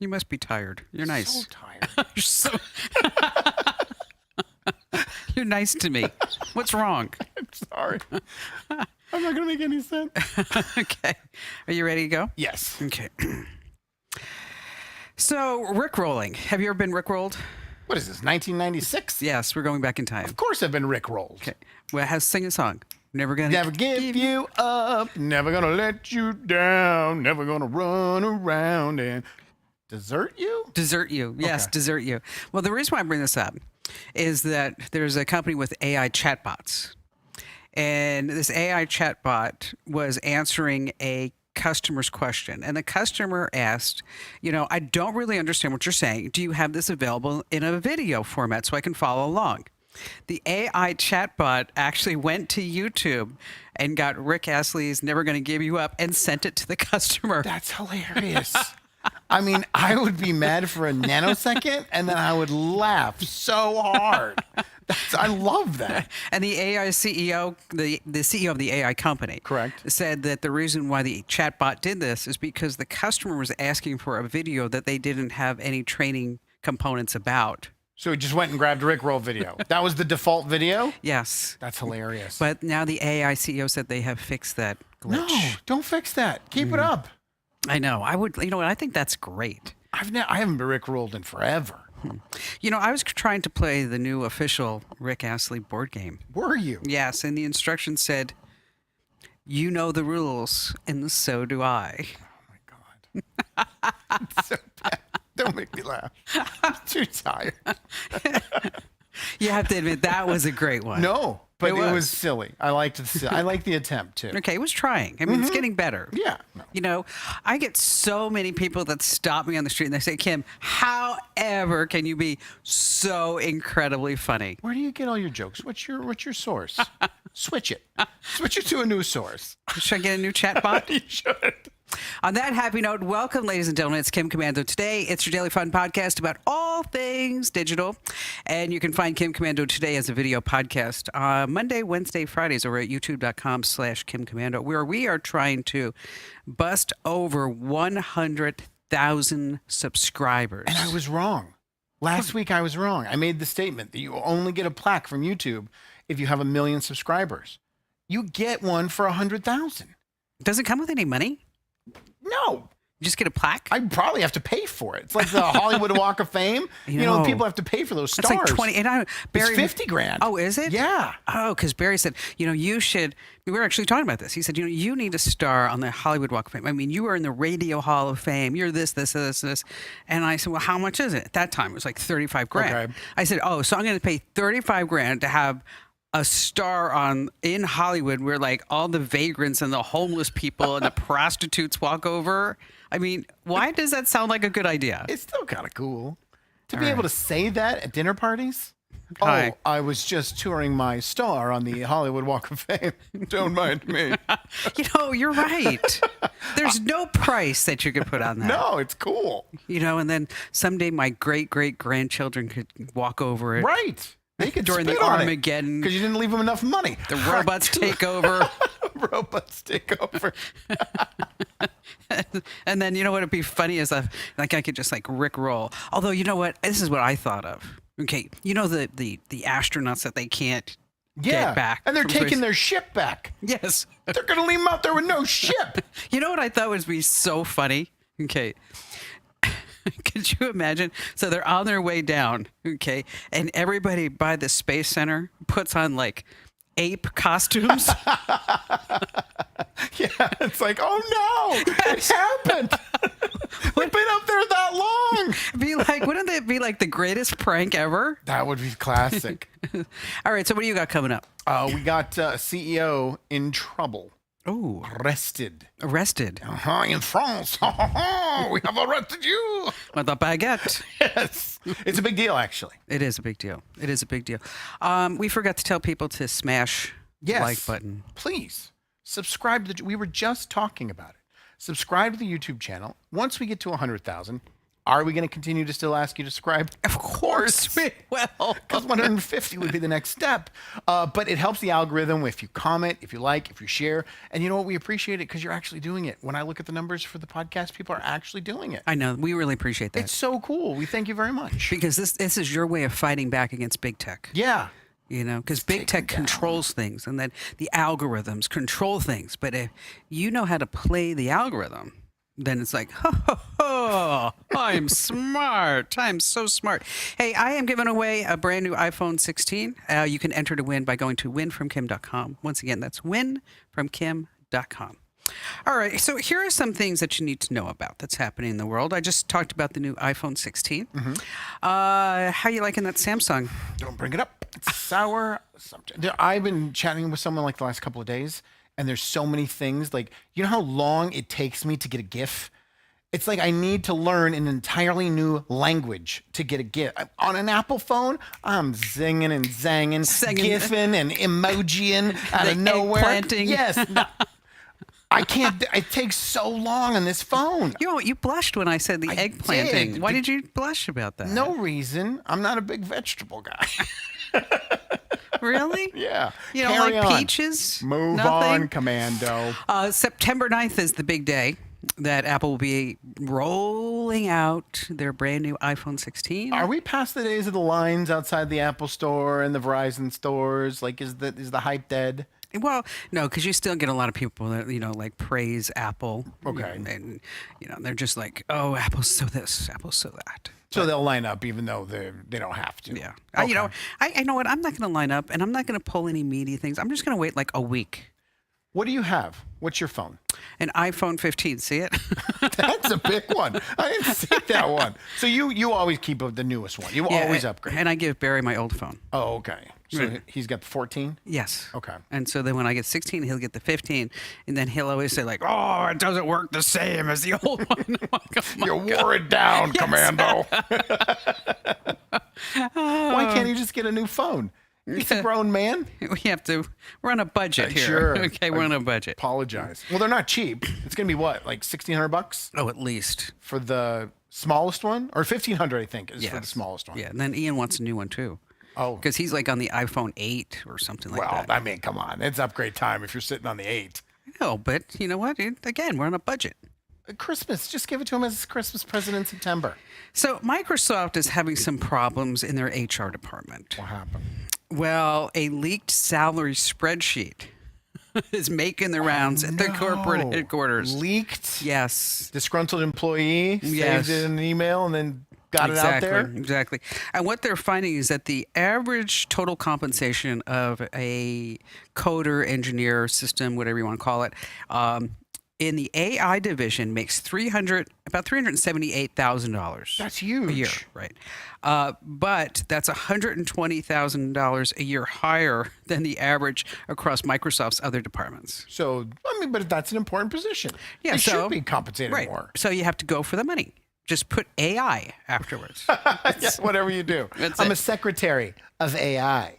You must be tired. You're nice. So tired. You're so... You're nice to me. What's wrong? I'm sorry. I'm not going to make any sense. Okay. Are you ready to go? Yes. Okay. So, rickrolling. Have you ever been rickrolled? What is this, 1996? Yes, we're going back in time. Of course I've been rickrolled. Okay. Well, sing a song. Never gonna give you up. Never going to let you down. Never going to run around and desert you? Desert you. Yes, Okay. desert you. Well, the reason why I bring this up is that there's a company with AI chatbots. And this AI chatbot was answering a customer's question. And the customer asked, I don't really understand what you're saying. Do you have this available in a video format so I can follow along? The AI chatbot actually went to YouTube and got Rick Astley's Never Gonna Give You Up and sent it to the customer. That's hilarious. I mean, I would be mad for a nanosecond, and then I would laugh so hard. I love that. And the AI CEO, the CEO of the AI company, Correct, said that the reason why the chatbot did this is because the customer was asking for a video that they didn't have any training components about. So he just went and grabbed a Rickroll video. That was the default video? Yes. That's hilarious. But now the AI CEO said they have fixed that glitch. No, don't fix that. Keep it up. I know. I would. What? I think that's great. I haven't been Rickrolled in forever. I was trying to play the new official Rick Astley board game. Were you? Yes, and the instructions said, "You know the rules, and so do I." Oh my God. It's so bad. Don't make me laugh. I'm too tired. You have to admit that was a great one. No, but it was. was silly. I liked the attempt too. Okay, it was trying. I mean, it's getting better. Yeah. No. I get so many people that stop me on the street and they say, "Kim, however can you be so incredibly funny?" Where do you get all your jokes? What's your source? Switch it. Switch it to a new source. Should I get a new chatbot? You should. On that happy note, welcome, ladies and gentlemen. It's Kim Komando Today. It's your daily fun podcast about all things digital. And you can find Kim Komando Today as a video podcast Monday, Wednesday, Fridays over at youtube.com/Kim Komando, where we are trying to bust over 100,000 subscribers. And I was wrong. Last week I was wrong. I made the statement that you only get a plaque from YouTube if you have 1 million subscribers. You get one for 100,000. Does it come with any money? No. You just get a plaque? I probably have to pay for it. It's like the Hollywood Walk of Fame. People have to pay for those stars. It's like 20. And Barry, it's 50 grand. Oh, is it? Yeah. Oh, because Barry said, you should. We were actually talking about this. He said, you need a star on the Hollywood Walk of Fame. I mean, you are in the Radio Hall of Fame. You're this. And I said, well, how much is it? At that time, it was like 35 grand. Okay. I said, oh, so I'm going to pay 35 grand to have a star in Hollywood where like all the vagrants and the homeless people and the prostitutes walk over. I mean, why does that sound like a good idea? It's still kind of cool to be able to say that at dinner parties. Hi. Oh, I was just touring my star on the Hollywood Walk of Fame. Don't mind me. You're right. There's no price that you could put on that. No, it's cool. And then someday my great-great-grandchildren could walk over it. Right. They could during the Armageddon. Because you didn't leave them enough money. The robots take over. Robots take over. And then what would be funny is I could just like rickroll. Although you know what? This is what I thought of. Okay, the astronauts that they can't get back. And they're from taking space. their ship back. Yes. They're going to leave them out there with no ship. You know what I thought would be so funny? Okay. Could you imagine? So they're on their way down, okay, and everybody by the Space Center puts on like ape costumes. Yeah, it's like, oh no, it happened. We've been up there that long. Wouldn't that be like the greatest prank ever? That would be classic. All right, so what do you got coming up? We got a CEO in trouble. Oh, Arrested. In France. We have arrested you. With a baguette. Yes. It's a big deal, actually. It is a big deal. We forgot to tell people to smash the like button. Please subscribe we were just talking about it. Subscribe to the YouTube channel. Once we get to 100,000, Are we going to continue to still ask you to subscribe? Of course we will. Because 150 would be the next step. But it helps the algorithm if you comment, if you like, if you share. And you know what? We appreciate it because you're actually doing it. When I look at the numbers for the podcast, people are actually doing it. I know. We really appreciate that. It's so cool. We thank you very much. Because this is your way of fighting back against big tech. Yeah. You know, because big tech controls things, and then the algorithms control things. But if you know how to play the algorithm, then it's like, I'm smart. I'm so smart. Hey, I am giving away a brand new iPhone 16. You can enter to win by going to winfromkim.com. Once again, that's winfromkim.com. All right, so here are some things that you need to know about that's happening in the world. I just talked about the new iPhone 16. How you liking that Samsung? Don't bring it up. It's a sour subject. I've been chatting with someone like the last couple of days, and there's so many things. Like, you know how long it takes me to get a GIF? It's like I need to learn an entirely new language to get a GIF. On an Apple phone, I'm zinging and zanging, GIFing and emojiing out of nowhere. Planting. Yes. No, I can't. It takes so long on this phone. You blushed when I said the eggplant thing. Why did you blush about that? No reason. I'm not a big vegetable guy. Really? Yeah. You don't Carry like on. peaches? Move Nothing? on, Komando. September 9th is the big day that Apple will be rolling out their brand new iPhone 16. Are we past the days of the lines outside the Apple store and the Verizon stores? Like, is the hype dead? Well, no, because you still get a lot of people that, like praise Apple. Okay. And, they're just like, oh, Apple's so this, Apple's so that. So they'll line up even though they don't have to. Yeah. Okay. I know what? I'm not going to line up, and I'm not going to pull any meaty things. I'm just going to wait like a week. What do you have? What's your phone? An iPhone 15. See it? That's a big one. I didn't see that one. So you always keep the newest one. You always upgrade. And I give Barry my old phone. Oh, okay. So he's got the 14? Yes. Okay. And so then when I get 16, he'll get the 15. And then he'll always say like, oh, it doesn't work the same as the old one. I'm like, oh, you wore it down, Komando. Why can't he just get a new phone? He's a grown man. We're on a budget here. Sure. Okay, we're on a budget. Apologize. Well, they're not cheap. It's going to be what, like $1,600 Oh, at least. for the smallest one? Or $1,500, I think, is for the smallest one. Yeah, and then Ian wants a new one too. Oh. Because he's like on the iPhone 8 or something like that. Well, I mean, come on. It's upgrade time if you're sitting on the 8. No, but you know what? Again, we're on a budget. Christmas. Just give it to him as a Christmas present in September. So Microsoft is having some problems in their HR department. What happened? Well, a leaked salary spreadsheet is making the rounds at the corporate headquarters. Leaked? Yes. Disgruntled employee Yes. saved it in an email and then got it out there? Exactly. And what they're finding is that the average total compensation of a coder, engineer, system, whatever you want to call it, in the AI division makes about $378,000. That's huge. A year, right? But that's $120,000 a year higher than the average across Microsoft's other departments. So, I mean, but that's an important position. Yeah, They so should be compensated right. more. So you have to go for the money. Just put AI afterwards. Yeah, whatever you do. I'm a secretary of AI.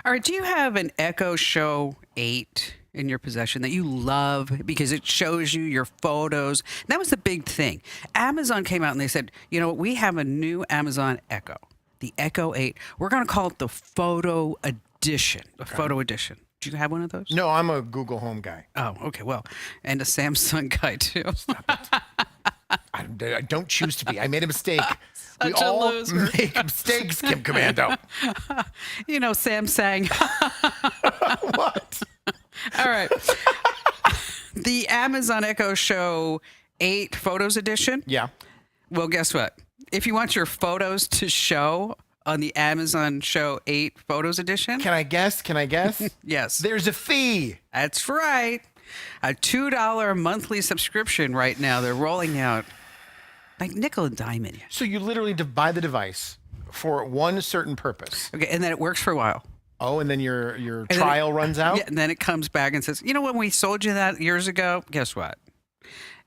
All right. Do you have an Echo Show 8 in your possession that you love because it shows you your photos? That was the big thing. Amazon came out and they said, we have a new Amazon Echo, the Echo 8. We're going to call it the Photo Edition, Photo Edition. Do you have one of those? No, I'm a Google Home guy. Oh, okay. Well, and a Samsung guy too. Stop it. I don't choose to be. I made a mistake. We Such a all loser. make mistakes, Kim Komando. Samsung. What? All right. The Amazon Echo Show 8 Photos Edition. Yeah. Well, guess what? If you want your photos to show on the Amazon Show 8 Photos Edition. Can I guess? Yes. There's a fee. That's right. A $2 monthly subscription right now. They're rolling out like nickel and dime in you. So you literally buy the device for one certain purpose. Okay, and then it works for a while. Oh, and then your trial runs out? Yeah, and then it comes back and says, when we sold you that years ago, guess what?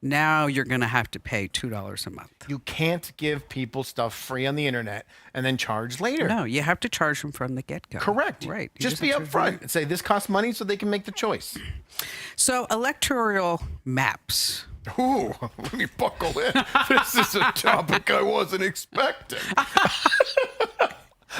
Now you're going to have to pay $2 a month. You can't give people stuff free on the internet and then charge later. No, you have to charge them from the get-go. Correct. Right. Just be upfront and say this costs money so they can make the choice. So Electoral Maps Ooh, let me buckle in. This is a topic I wasn't expecting.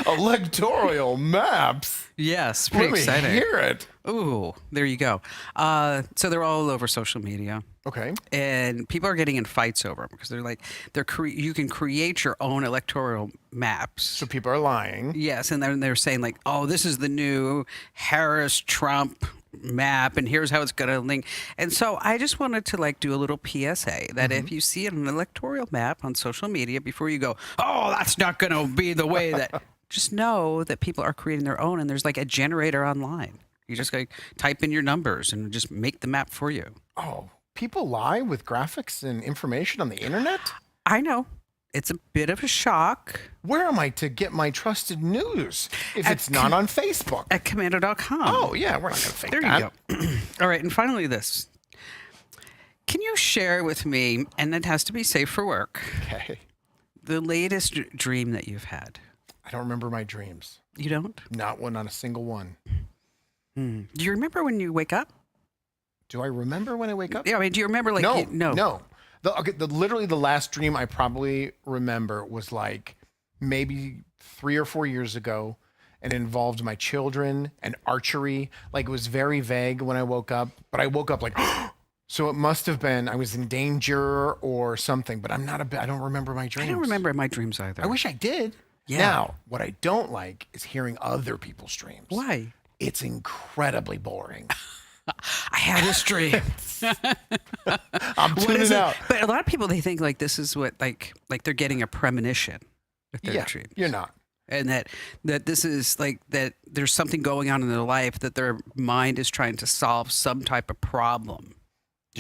Electoral maps. Yes, pretty Let me exciting. hear it. Ooh, there you go. So they're all over social media. Okay. And people are getting in fights over them because they're like, you can create your own electoral maps. So people are lying. Yes, and then they're saying like, oh, this is the new Harris-Trump map, and here's how it's going to link. And so I just wanted to like do a little PSA that if you see an electoral map on social media, before you go, oh, that's not going to be the way that, just know that people are creating their own, and there's like a generator online. You just like type in your numbers and just make the map for you. Oh, people lie with graphics and information on the internet? I know. It's a bit of a shock. Where am I to get my trusted news if it's not on Facebook? At Komando.com. Oh, yeah, we're not going to fake There that. you go. All right, and finally this. Can you share with me, and it has to be safe for work, Okay. the latest dream that you've had? I don't remember my dreams. You don't? Not a single one. Do you remember when you wake up? Do I remember when I wake up? Yeah, I mean, do you remember like... No. Literally the last dream I probably remember was like maybe 3 or 4 years ago, and it involved my children and archery. Like, it was very vague when I woke up, but I woke up like... So it must have been I was in danger or something, but I don't remember my dreams. I don't remember my dreams either. I wish I did. Yeah. Now, what I don't like is hearing other people's dreams. Why? It's incredibly boring. I had this dream. I'm tuning out. But a lot of people, they think like this is what like they're getting a premonition with their dreams. You're not. And that this is like that there's something going on in their life that their mind is trying to solve some type of problem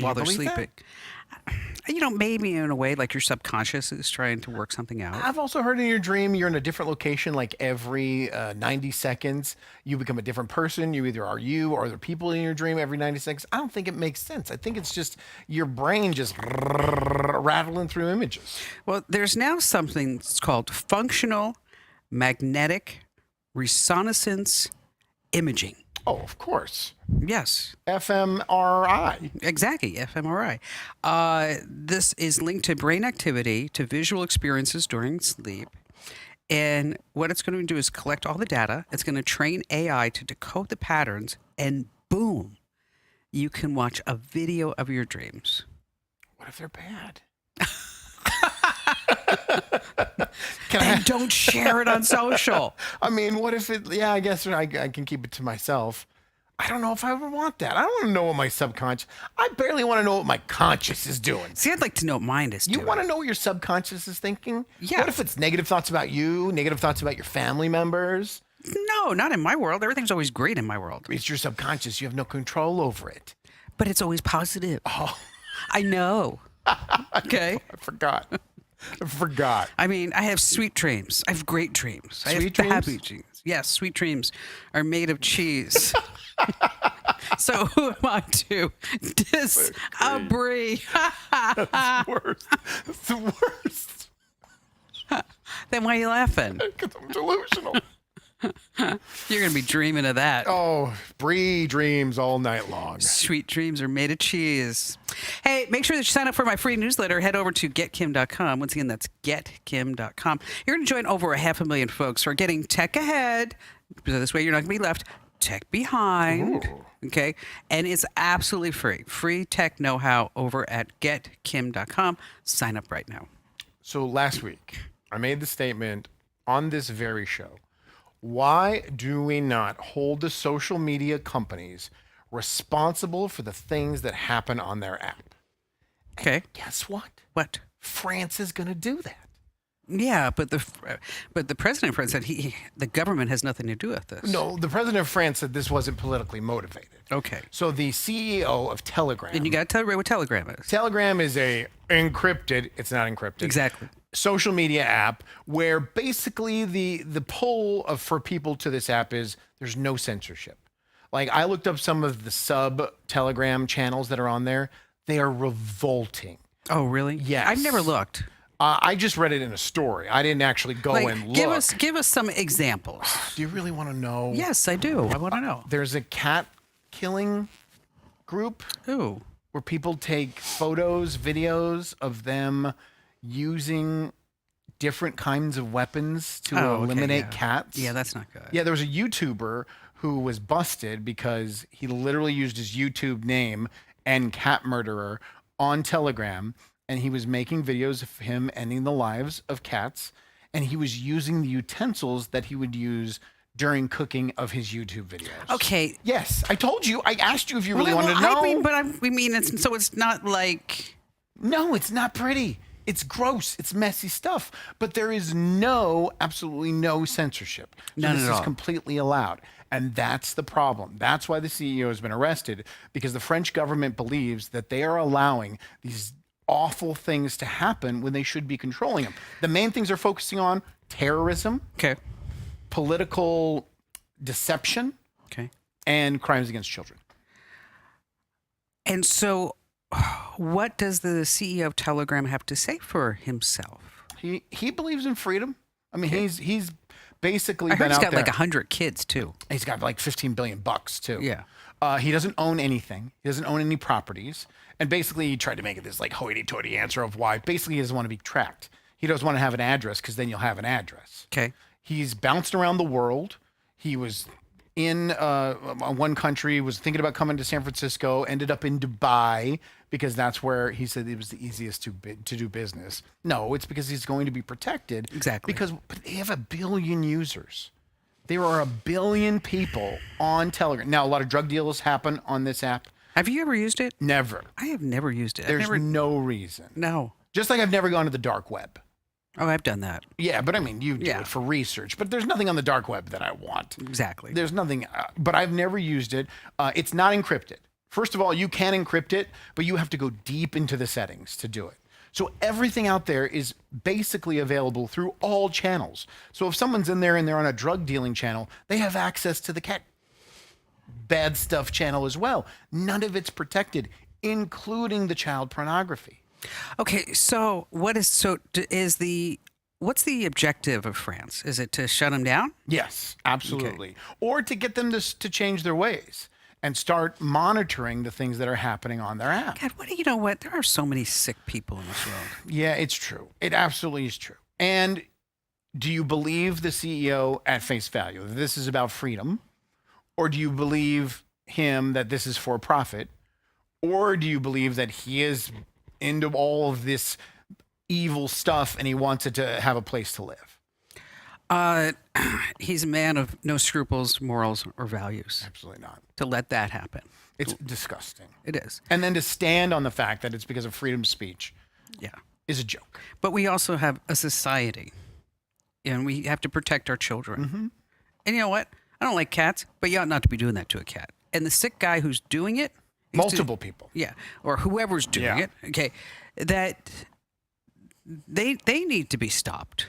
while they're believe that? sleeping. You know, maybe in a way like your subconscious is trying to work something out. I've also heard in your dream you're in a different location like every 90 seconds. You become a different person. You either are you or other people in your dream every 90 seconds. I don't think it makes sense. I think it's just your brain just rattling through images. Well, there's now something that's called functional magnetic resonance imaging. Oh, of course. Yes. fMRI. Exactly, fMRI. This is linked to brain activity, to visual experiences during sleep. And what it's going to do is collect all the data. It's going to train AI to decode the patterns, and boom, you can watch a video of your dreams. What if they're bad? And don't share it on social. I mean, what if it, I guess I can keep it to myself. I don't know if I would want that. I don't want to know what my subconscious, I barely want to know what my conscious is doing. See, I'd like to know what mine is You doing. want to know what your subconscious is thinking? Yeah. What if it's negative thoughts about you, negative thoughts about your family members? No, not in my world. Everything's always great in my world. It's your subconscious. You have no control over it. But it's always positive. Oh, I know. Okay. I forgot. I forgot. I mean, I have sweet dreams. I have great dreams. I have Sweet dreams? happy dreams. Yes, sweet dreams are made of cheese. So who am I to disagree? It's worse. It's the worst. Then why are you laughing? Because I'm delusional. You're going to be dreaming of that. Oh, Bree dreams all night long. Sweet dreams are made of cheese. Hey, make sure that you sign up for my free newsletter. Head over to getkim.com. Once again, that's getkim.com. You're going to join over 500,000 folks who are getting tech ahead. So this way you're not going to be left tech behind. Ooh. Okay. And it's absolutely free. Free tech know-how over at getkim.com. Sign up right now. So last week, I made the statement on this very show. Why do we not hold the social media companies responsible for the things that happen on their app? Okay. And guess what? What? France is going to do that. Yeah, but the president of France said the government has nothing to do with this. No, the president of France said this wasn't politically motivated. Okay. So the CEO of Telegram. And you got to tell me what Telegram is. Telegram is a encrypted, it's not encrypted. Exactly. Social media app where basically the pull for people to this app is there's no censorship. Like, I looked up some of the sub Telegram channels that are on there. They are revolting. Oh, really? Yes. I've never looked. I just read it in a story. I didn't actually go and look. Give us some examples. Do you really want to know? Yes, I do. I want to know. There's a cat killing group. Ooh. where people take photos, videos of them using different kinds of weapons to eliminate cats. Yeah, that's not good. Yeah, there was a YouTuber who was busted because he literally used his YouTube name and cat murderer on Telegram, and he was making videos of him ending the lives of cats, and he was using the utensils that he would use during cooking of his YouTube videos. Okay. Yes, I told you. I asked you if you really wanted to know. We mean it's not like. No, it's not pretty. It's gross. It's messy stuff. But there is absolutely no censorship. So None this at is all. completely allowed. And that's the problem. That's why the CEO has been arrested, because the French government believes that they are allowing these awful things to happen when they should be controlling them. The main things they're focusing on: terrorism, Okay. political deception, Okay. and crimes against children. And so, what does the CEO of Telegram have to say for himself? He believes in freedom. I mean, he's basically I heard been he's out got there. like 100 kids too. He's got like $15 billion too. Yeah. He doesn't own anything. He doesn't own any properties. And basically, he tried to make it this like hoity-toity answer of why. Basically, he doesn't want to be tracked. He doesn't want to have an address, because then you'll have an address. Okay. He's bounced around the world. He was in one country, was thinking about coming to San Francisco, ended up in Dubai, because that's where he said it was the easiest to do business. No, it's because he's going to be protected. Exactly. Because they have 1 billion users. There are 1 billion people on Telegram. Now, a lot of drug deals happen on this app. Have you ever used it? Never. I have never used it. There's no reason. No. Just like I've never gone to the dark web. Oh, I've done that. Yeah, but I mean, you do it for research. But there's nothing on the dark web that I want. Exactly. There's nothing, but I've never used it. It's not encrypted. First of all, you can encrypt it, but you have to go deep into the settings to do it. So everything out there is basically available through all channels. So if someone's in there and they're on a drug dealing channel, they have access to the cat bad stuff channel as well. None of it's protected, including the child pornography. Okay, so what's the objective of France? Is it to shut them down? Yes, absolutely. Or to get them to change their ways and start monitoring the things that are happening on their app. God, you know what? There are so many sick people in this world. Yeah, it's true. It absolutely is true. And do you believe the CEO at face value that this is about freedom? Or do you believe him that this is for profit? Or do you believe that he is into all of this evil stuff and he wants it to have a place to live? He's a man of no scruples, morals, or values. Absolutely not. To let that happen. It's disgusting. It is. And then to stand on the fact that it's because of freedom of speech is a joke. But we also have a society, and we have to protect our children. Mm-hmm. And you know what? I don't like cats, but you ought not to be doing that to a cat. And the sick guy who's doing it, multiple people. Yeah, or whoever's doing it, okay, that they need to be stopped.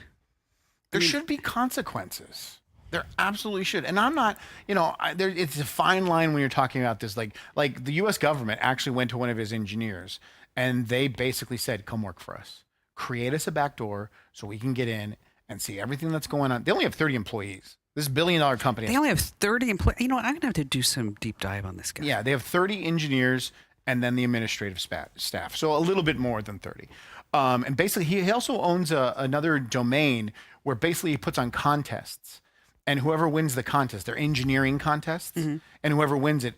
There should be consequences. There absolutely should. And I'm not, it's a fine line when you're talking about this. Like the U.S. government actually went to one of his engineers, and they basically said, come work for us. Create us a back door so we can get in and see everything that's going on. They only have 30 employees. This $1 billion company. They only have 30 employees. You know what? I'm going to have to do some deep dive on this guy. Yeah, they have 30 engineers and then the administrative staff. So a little bit more than 30. And basically, he also owns another domain where basically he puts on contests. And whoever wins the contest, they're engineering contests. Mm-hmm. And whoever wins it,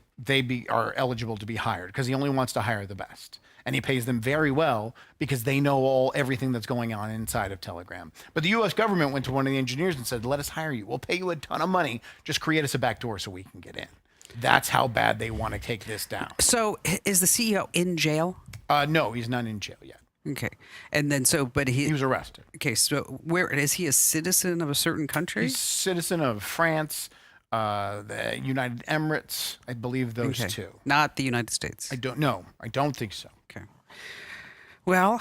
are eligible to be hired because he only wants to hire the best. And he pays them very well because they know everything that's going on inside of Telegram. But the U.S. government went to one of the engineers and said, let us hire you. We'll pay you a ton of money. Just create us a back door so we can get in. That's how bad they want to take this down. So is the CEO in jail? No, he's not in jail yet. Okay. And then but he was arrested. Okay, so where is he a citizen of a certain country? He's a citizen of France, the United Emirates, I believe those two. Not the United States. I don't know. I don't think so. Okay. Well,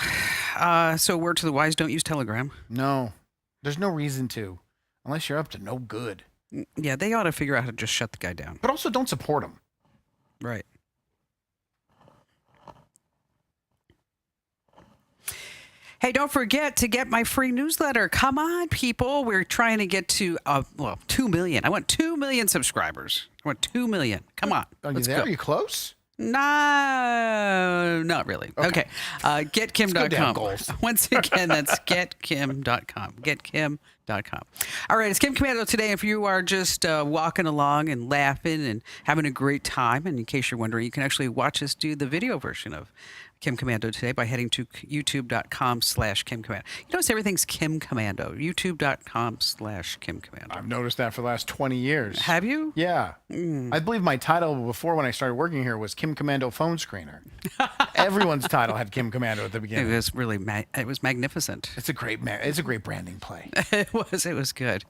so word to the wise, don't use Telegram. No. There's no reason to, unless you're up to no good. Yeah, they ought to figure out how to just shut the guy down. But also don't support him. Right. Hey, don't forget to get my free newsletter. Come on, people. We're trying to get to, 2 million. I want 2 million subscribers. I want 2 million. Come on. Are you there? Are you close? No, not really. Okay. Good to have GetKim.com. goals. Once again, that's GetKim.com. GetKim.com. All right, it's Kim Komando today. If you are just walking along and laughing and having a great time, and in case you're wondering, you can actually watch us do the video version of Kim Komando today by heading to youtube.com/Kim Komando. You notice everything's Kim Komando. youtube.com/Kim Komando. I've noticed that for the last 20 years. Have you? Yeah. I believe my title before when I started working here was Kim Komando Phone Screener. Everyone's title had Kim Komando at the It beginning. was really it was magnificent. It's a great branding play. It was good.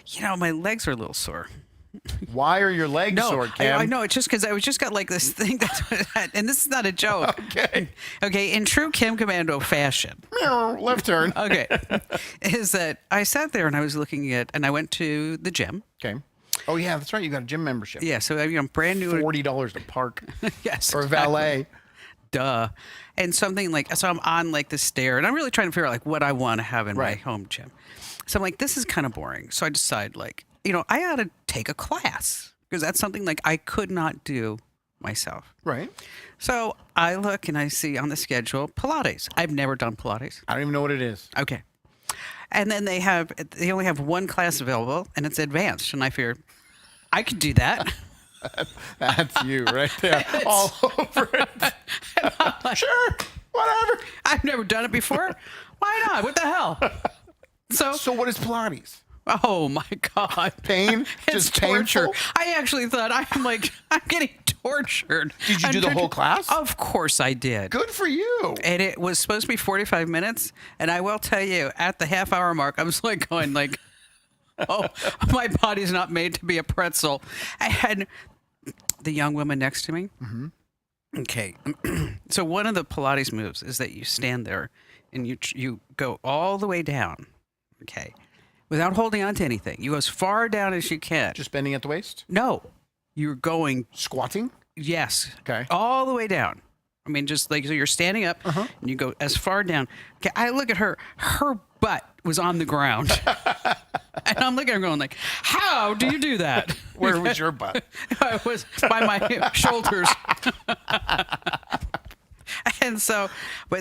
You know, my legs are a little sore. Why are your legs sore, Kim? I know. It's just because I was just got like this thing and this is not a joke. Okay. Okay. In true Kim Komando fashion. Meow, left turn. Okay. Is that I sat there and I was looking at, and I went to the gym. Okay. Oh yeah, that's right. You got a gym membership. Yeah. So I'm brand new. $40 to park. Yes. Or valet. Duh. And something like, so I'm on like the stair and I'm really trying to figure out like what I want to have in my home gym. So I'm like, this is kind of boring. So I decide like, I ought to take a class because that's something like I could not do myself. Right. So I look and I see on the schedule Pilates. I've never done Pilates. I don't even know what it is. Okay. And then they only have one class available and it's advanced. And I figured I could do that. That's you right there. All over it. Like, sure. Whatever. I've never done it before. Why not? What the hell? So what is Pilates? Oh my God. Pain? It's Just painful? torture. I actually thought I'm getting tortured. Did you do the whole class? Of course I did. Good for you. And it was supposed to be 45 minutes. And I will tell you, at the half hour mark, I was like going like, oh, my body's not made to be a pretzel. I had the young woman next to me. Mm-hmm. Okay. So one of the Pilates moves is that you stand there and you go all the way down. Okay. Without holding on to anything. You go as far down as you can. Just bending at the waist? No. You're going. Squatting? Yes. Okay. All the way down. I mean, just like, so you're standing up and you go as far down. Okay. I look at her. Her butt was on the ground. And I'm looking at her going like, how do you do that? Where was your butt? It was by my shoulders. And so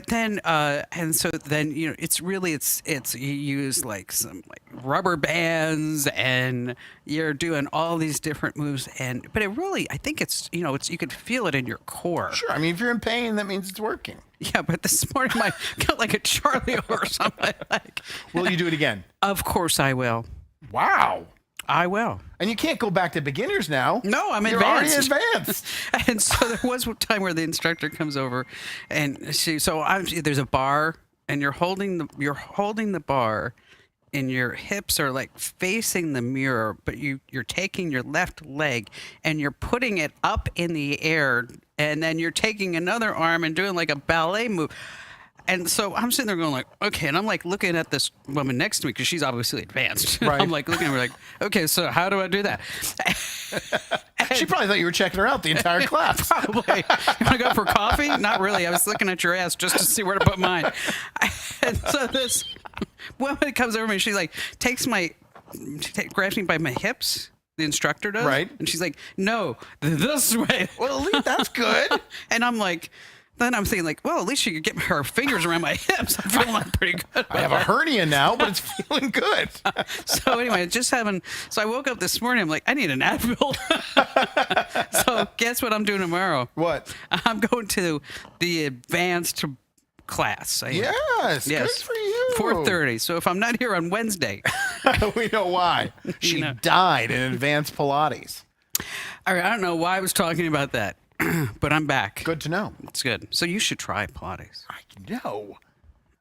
then it's you use like some like rubber bands and you're doing all these different moves but it really, I think it's you could feel it in your core. Sure. I mean, if you're in pain, that means it's working. Yeah, but this morning I got like a Charlie or something. Like, will you do it again? Of course I will. Wow. I will. And you can't go back to beginners now. No, I'm You're advanced. already advanced. And so there was a time where the instructor comes over, and there's a bar, and you're holding the bar, and your hips are like facing the mirror, but you're taking your left leg and you're putting it up in the air, and then you're taking another arm and doing like a ballet move. And so I'm sitting there going like, okay, and I'm like looking at this woman next to me because she's obviously advanced. Right. I'm like looking at her like, okay, so how do I do that? She probably thought you were checking her out the entire class. Probably. You want to go for coffee? Not really. I was looking at your ass just to see where to put mine. And so this woman comes over to me. She like grabs me by my hips. The instructor does. Right. And she's like, no, this way. Well, at least that's good. And I'm like, then I'm thinking like, well, at least she could get her fingers around my hips. I'm feeling pretty good. I have a hernia now, but it's feeling good. So anyway, so I woke up this morning. I'm like, I need an Advil. So guess what I'm doing tomorrow? What? I'm going to the advanced class. Yes. Good for you. 4:30. So if I'm not here on Wednesday, we know why. She died in advanced Pilates. All right, I don't know why I was talking about that, but I'm back. Good to know. It's good. So you should try Pilates. I know.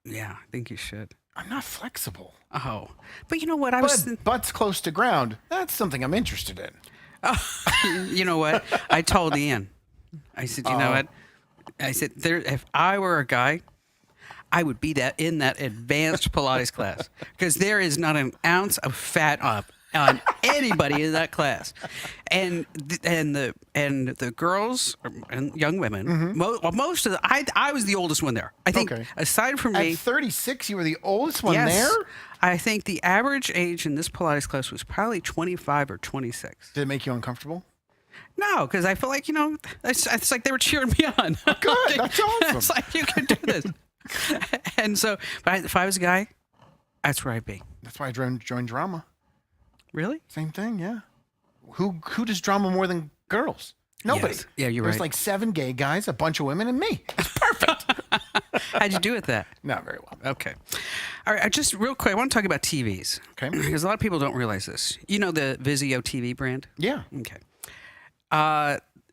Yeah, I think you should. I'm not flexible. Oh, but you know what? Butt's close to ground. That's something I'm interested in. Oh, you know what? I told Ian. I said, you know what? I said, if I were a guy, I would be in that advanced Pilates class because there is not an ounce of fat on anybody in that class, and the girls and young women. Most of I was the oldest one there. I think aside from me, at 36, you were the oldest one yes, there. I think the average age in this Pilates class was probably 25 or 26. Did it make you uncomfortable? No, because I feel like, it's like they were cheering me on. Good. That's awesome. It's like, you can do this. And so, but if I was a guy, that's where I'd be. That's why I joined drama. Really? Same thing, yeah. Who does drama more than girls? Nobody. Yes. Yeah, you're There's right. like 7 gay guys, a bunch of women, and me. It's perfect. How'd you do with that? Not very well. Okay. All right. Just real quick, I want to talk about TVs. Okay. Because a lot of people don't realize this. You know the VIZIO TV brand? Yeah. Okay.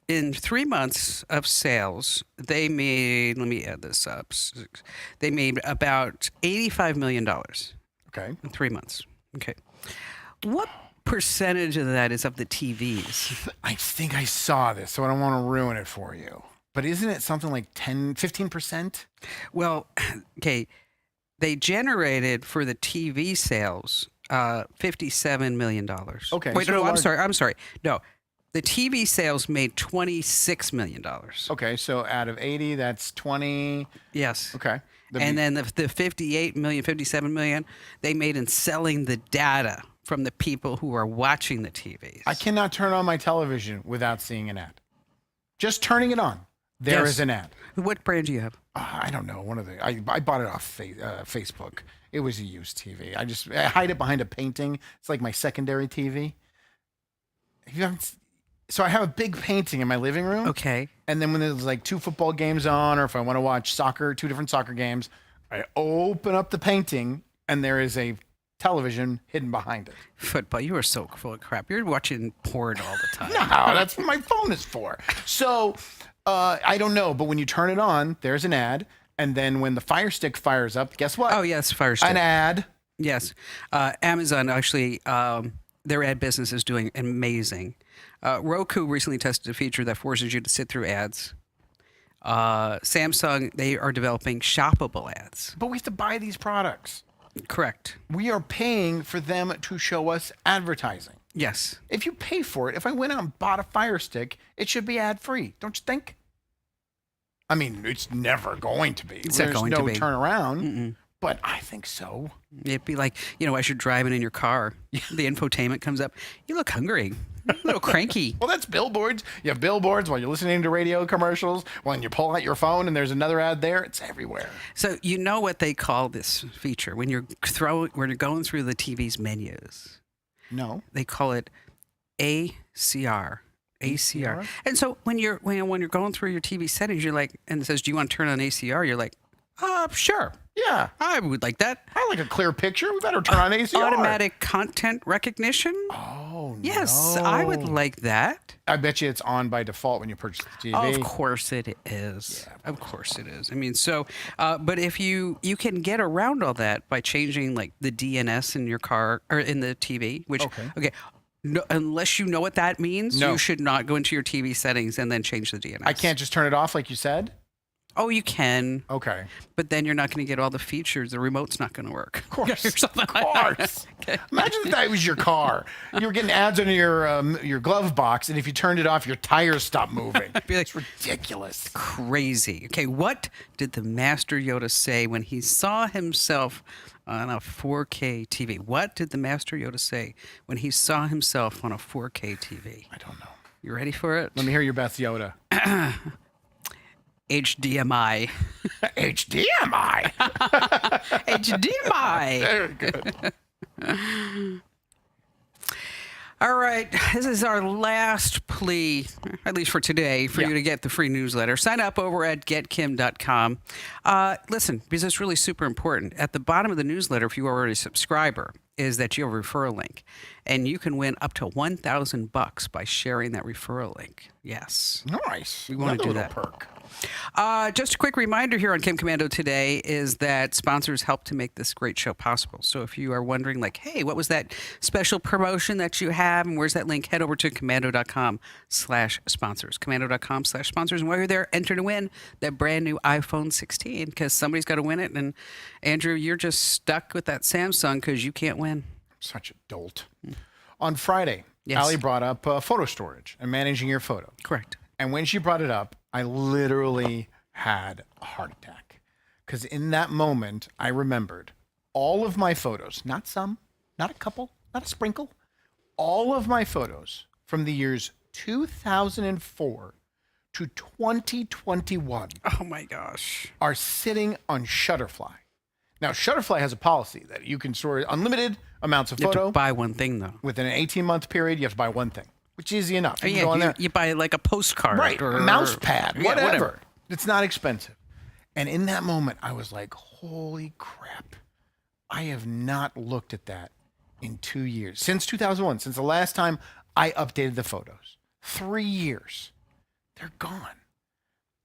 In 3 months of sales, they made, let me add this up, they made about $85 million Okay. in 3 months. Okay. What percentage of that is of the TVs? I think I saw this, so I don't want to ruin it for you. But isn't it something like 15%? Well, okay, they generated for the TV sales $57 million. Okay, Wait, so no, large- I'm sorry. No, the TV sales made $26 million. Okay, so out of 80, that's 20. Yes. Okay. And then the 58 million, 57 million, they made in selling the data from the people who are watching the TVs. I cannot turn on my television without seeing an ad. Just turning it on, there Yes. is an ad. What brand do you have? I don't know. One of the I bought it off Facebook. It was a used TV. I hide it behind a painting. It's like my secondary TV. So I have a big painting in my living room. Okay. And then when there's like 2 football games on, or if I want to watch soccer, 2 different soccer games, I open up the painting and there is a television hidden behind it. Football. You are so full of crap. You're watching porn all the time. No, that's what my phone is for. So I don't know, but when you turn it on, there's an ad. And then when the Fire Stick fires up, guess what? Oh, yes, Fire Stick. An ad. Yes. Amazon actually, their ad business is doing amazing. Roku recently tested a feature that forces you to sit through ads. Samsung, they are developing shoppable ads. But we have to buy these products. Correct. We are paying for them to show us advertising. Yes. If you pay for it, if I went out and bought a Fire Stick, it should be ad-free, don't you think? I mean, it's never going to be. It's not going to be. There's no turnaround, but I think so. It'd be like, as you're driving in your car, the infotainment comes up. You look hungry. You're a little cranky. Well, that's billboards. You have billboards while you're listening to radio commercials. When you pull out your phone and there's another ad there, it's everywhere. So you know what they call this feature when you're going through the TV's menus? No. They call it ACR. ACR. And so when you're going through your TV settings, you're like, and it says, "Do you want to turn on ACR?" You're like, sure. Yeah. I would like that. I like a clear picture. We better turn on ACR. Automatic content recognition. Oh, Yes, no. I would like that. I bet you it's on by default when you purchase the TV. Of course it is. Yeah, of course it is. I mean, so, but if you can get around all that by changing like the DNS in your car or in the TV, which, okay. No, unless you know what that means, No. you should not go into your TV settings and then change the DNS. I can't just turn it off like you said? Oh, you can. Okay. But then you're not going to get all the features. The remote's not going to work. Of course. Or something Of like that. course. Okay. Imagine if that was your car. You were getting ads on your glove box, and if you turned it off, your tires stopped moving. Be like, It's ridiculous. crazy. Okay, what did the Master Yoda say when he saw himself on a 4K TV? What did the Master Yoda say when he saw himself on a 4K TV? I don't know. You ready for it? Let me hear your Beth Yoda. HDMI. HDMI. HDMI. Very good. All right, this is our last plea, at least for today, for you to get the free newsletter. Sign up over at getkim.com. Listen, because it's really super important. At the bottom of the newsletter, if you are already a subscriber, is that you have a referral link. And you can win up to $1,000 by sharing that referral link. Yes. Nice. We want to do Another that. little perk. Just a quick reminder here on Kim Komando Today is that sponsors help to make this great show possible. So if you are wondering, like, hey, what was that special promotion that you have and where's that link? Head over to komando.com/sponsors. Komando.com/sponsors. And while you're there, enter to win that brand new iPhone 16 because somebody's got to win it. And Andrew, you're just stuck with that Samsung because you can't win. Such a dolt. On Friday, Yes. Allie brought up photo storage and managing your photo. Correct. And when she brought it up, I literally had a heart attack. Because in that moment, I remembered all of my photos, not some, not a couple, not a sprinkle, all of my photos from the years 2004 to 2021 Oh my gosh. are sitting on Shutterfly. Now, Shutterfly has a policy that you can store unlimited amounts of You have photo. to buy one thing though. Within an 18-month period, you have to buy one thing, which is easy enough. You can Yeah, go on there. you buy like a postcard, Right, or a mouse pad, yeah, whatever. It's not expensive. And in that moment, I was like, holy crap. I have not looked at that in 2 years. Since 2001, since the last time I updated the photos. 3 years. They're gone.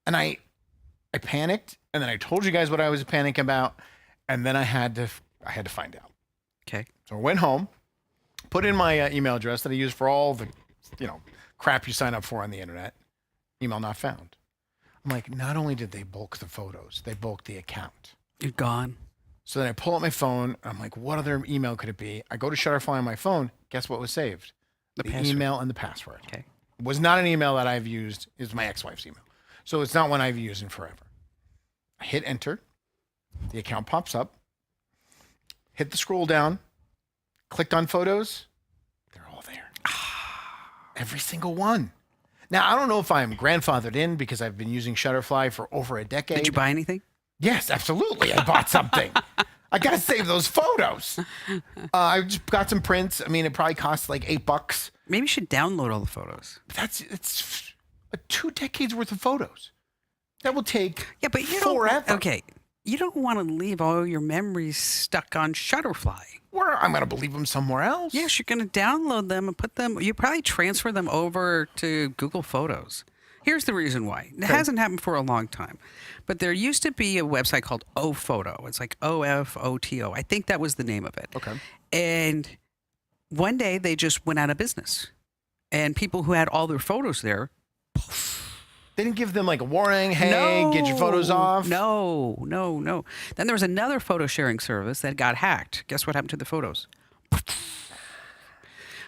And I panicked, and then I told you guys what I was panicking about, and then I had to find out. Okay. So I went home, put in my email address that I use for all the, crap you sign up for on the internet. Email not found. I'm like, not only did they bulk the photos, they bulked the account. You're gone. So then I pull out my phone. And I'm like, what other email could it be? I go to Shutterfly on my phone. Guess what was saved? The password. email and the password. Okay. It was not an email that I've used. It's my ex-wife's email. So it's not one I've used in forever. I hit enter. The account pops up. Hit the scroll down. Clicked on photos. They're all there. Every single one. Now, I don't know if I'm grandfathered in because I've been using Shutterfly for over a decade. Did you buy anything? Yes, absolutely. I bought something. I got to save those photos. I just got some prints. I mean, it probably costs like $8. Maybe you should download all the photos. But it's 2 decades worth of photos. That will take But you forever. don't. Okay, you don't want to leave all your memories stuck on Shutterfly. Where I'm going to leave them somewhere else. Yes, you're going to download them and put them. You probably transfer them over to Google Photos. Here's the reason why. It hasn't happened for a long time, but there used to be a website called OFoto. It's like OFOTO. I think that was the name of it. Okay. And one day they just went out of business, and people who had all their photos there. They didn't give them like a warning. Hey, get your photos off. No. Then there was another photo sharing service that got hacked. Guess what happened to the photos?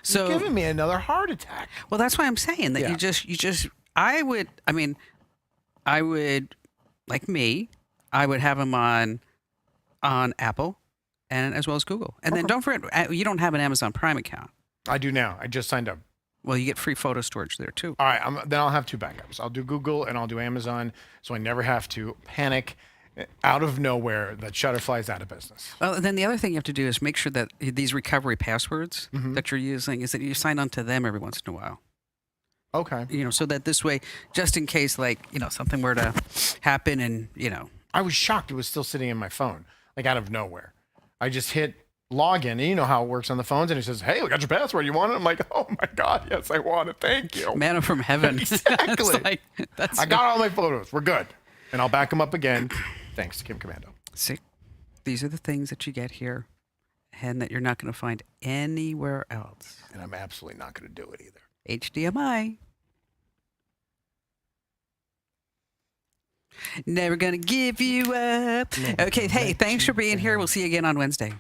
So You're giving me another heart attack. well, that's why I'm saying that you just. I would like me. I would have them on Apple, and as well as Google. And then don't forget, you don't have an Amazon Prime account. I do now. I just signed up. Well, you get free photo storage there too. All right, then I'll have 2 backups. I'll do Google and I'll do Amazon, so I never have to panic out of nowhere that Shutterfly is out of business. Well, and then the other thing you have to do is make sure that these recovery passwords that you're using is that you sign on to them every once in a while. Okay. So that this way, just in case, something were to happen, and I was shocked it was still sitting in my phone, like out of nowhere. I just hit login, and you know how it works on the phones, and it says, "Hey, we got your password. You want it?" I'm like, "Oh my God, yes, I want it. Thank you." manna from heaven. Exactly. That's I got all my photos. We're good, and I'll back them up again. Thanks to Kim Komando. See, these are the things that you get here, and that you're not going to find anywhere else. And I'm absolutely not going to do it either. HDMI. Never gonna give you up. Okay, hey, thanks for being here. We'll see you again on Wednesday.